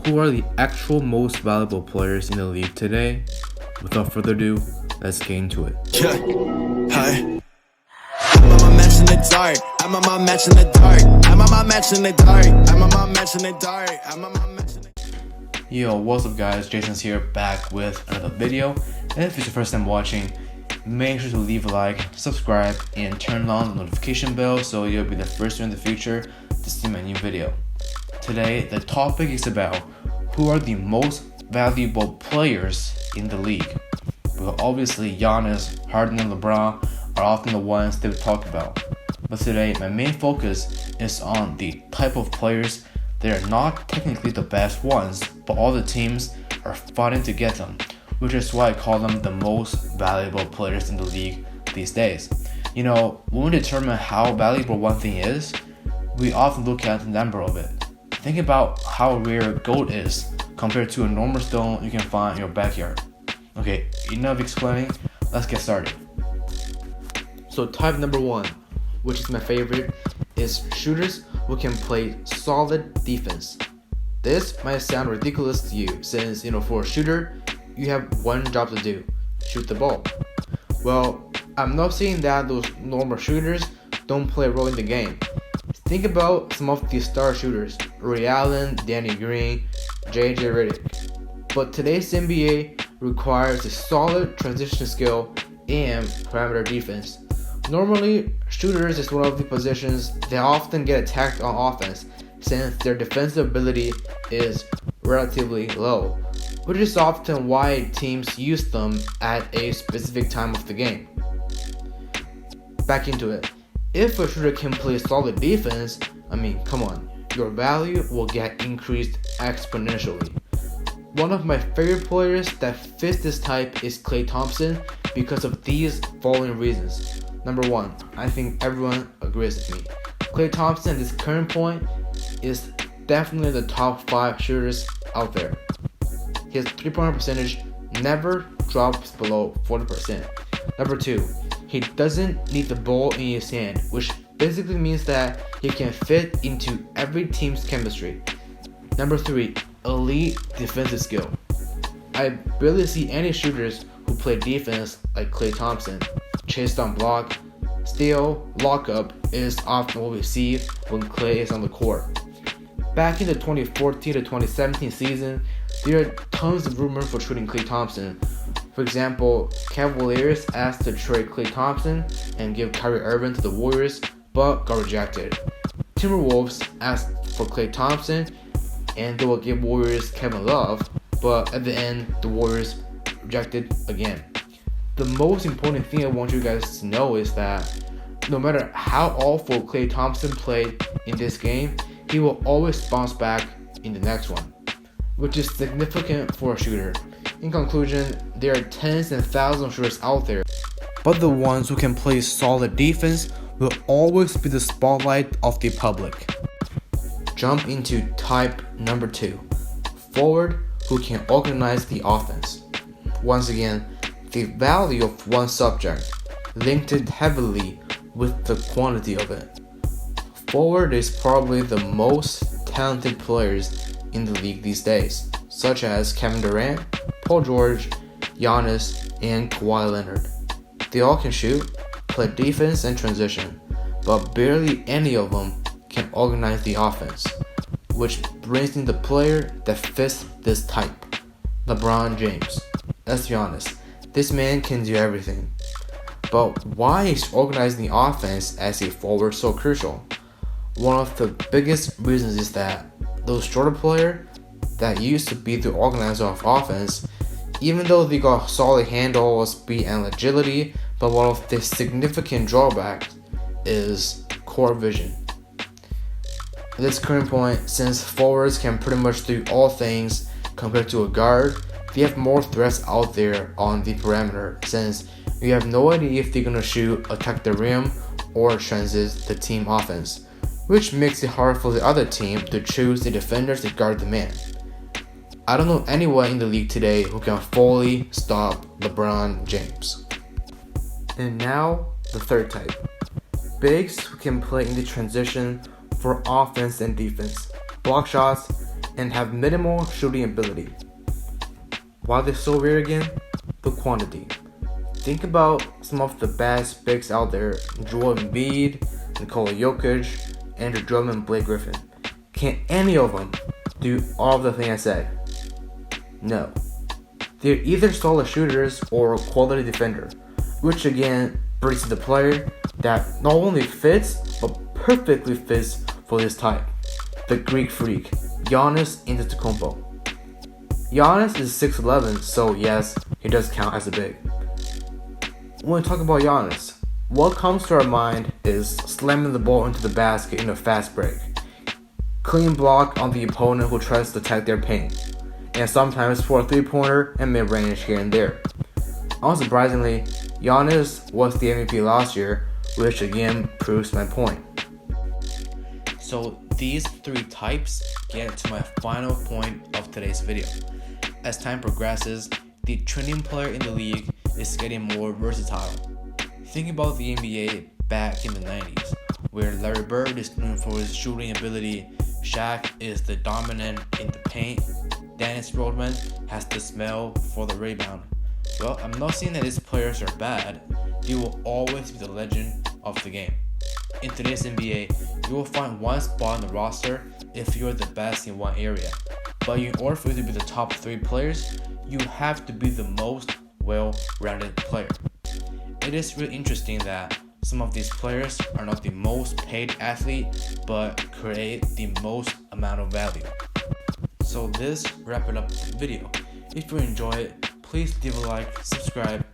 who are the actual most valuable players in the league today? Without further ado, let's get into it. Yeah. Hi. I'm on my match in the dark. I'm on my match in the dark. I'm on my match in the dark. I'm on my match in the dark. I'm on my match in the dark. Yo, what's up guys? Jason's here back with another video. And if it's your first time watching, make sure to leave a like, subscribe, and turn on the notification bell so you'll be the first one in the future to see my new video. Today, the topic is about who are the most valuable players in the league. Well, obviously, Giannis, Harden, and LeBron are often the ones that we talk about. But today, my main focus is on the type of players that are not technically the best ones, but all the teams are fighting to get them, which is why I call them the most valuable players in the league these days. You know, when we determine how valuable one thing is, we often look at the number of it. Think about how rare gold is compared to a normal stone you can find in your backyard. Okay, enough explaining, let's get started. So type number 1, which is my favorite, is shooters who can play solid defense. This might sound ridiculous to you since, for a shooter, you have one job to do, shoot the ball. Well, I'm not saying that those normal shooters don't play a role in the game. Think about some of the star shooters, Ray Allen, Danny Green, JJ Redick. But today's NBA requires a solid transition skill and perimeter defense. Normally, shooters is one of the positions that often get attacked on offense since their defensive ability is relatively low, which is often why teams use them at a specific time of the game. Back into it. If a shooter can play solid defense, come on, your value will get increased exponentially. One of my favorite players that fits this type is Klay Thompson because of these following reasons. Number 1, I think everyone agrees with me. Klay Thompson at this current point is definitely the top 5 shooters out there. His 3-point percentage never drops below 40%. Number 2, he doesn't need the ball in his hand, which basically means that he can fit into every team's chemistry. Number 3, elite defensive skill. I barely see any shooters who play defense like Klay Thompson. Chase down block, steal, lockup is often what we see when Klay is on the court. Back in the 2014 to 2017 season, there are tons of rumors for trading Klay Thompson. For example, Cavaliers asked to trade Klay Thompson and give Kyrie Irving to the Warriors, but got rejected. Timberwolves asked for Klay Thompson and they will give Warriors Kevin Love, but at the end, the Warriors rejected again. The most important thing I want you guys to know is that no matter how awful Klay Thompson played in this game, he will always bounce back in the next one, which is significant for a shooter. In conclusion, there are tens and thousands of shooters out there, but the ones who can play solid defense will always be the spotlight of the public. Jump into type number 2, forward who can organize the offense. Once again, the value of one subject linked it heavily with the quantity of it. Forward is probably the most talented players in the league these days, such as Kevin Durant, Paul George, Giannis, and Kawhi Leonard. They all can shoot, play defense and transition, but barely any of them can organize the offense, which brings in the player that fits this type, LeBron James. Let's be honest, this man can do everything. But why is organizing the offense as a forward so crucial? One of the biggest reasons is that those shorter players that used to be the organizer of offense, even though they got solid handle, speed, and agility, but one of the significant drawbacks is court vision. At this current point, since forwards can pretty much do all things compared to a guard, they have more threats out there on the perimeter since you have no idea if they're gonna shoot, attack the rim, or transit the team offense, which makes it hard for the other team to choose the defenders to guard the man. I don't know anyone in the league today who can fully stop LeBron James. And now, the third type. Bigs who can play in the transition for offense and defense, block shots, and have minimal shooting ability. Why they're so rare again? The quantity. Think about some of the best bigs out there: Joel Embiid, Nikola Jokic, Andrew Drummond, Blake Griffin. Can any of them do all of the things I said? No. They're either solid shooters or a quality defender, which again brings to the player that not only fits, but perfectly fits for this type. The Greek Freak, Giannis Antetokounmpo. Giannis is 6'11", so yes, he does count as a big. When we talk about Giannis, what comes to our mind is slamming the ball into the basket in a fast break, clean block on the opponent who tries to attack their paint, and sometimes for a three-pointer and mid-range here and there. Unsurprisingly, Giannis was the MVP last year, which again proves my point. So these three types get to my final point of today's video. As time progresses, the trending player in the league is getting more versatile. Think about the NBA back in the 90s, where Larry Bird is known for his shooting ability, Shaq is the dominant in the paint, Dennis Rodman has the smell for the rebound. Well, I'm not saying that these players are bad, they will always be the legend of the game. In today's NBA, you will find one spot on the roster if you're the best in one area. But in order for you to be the top 3 players, you have to be the most well-rounded player. It is really interesting that some of these players are not the most paid athlete, but create the most amount of value. So this wraps up the video. If you enjoy it, please leave a like, subscribe,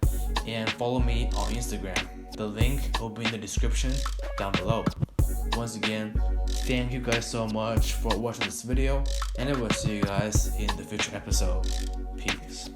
and follow me on Instagram. The link will be in the description down below. Once again, thank you guys so much for watching this video, and I will see you guys in the future episode. Peace.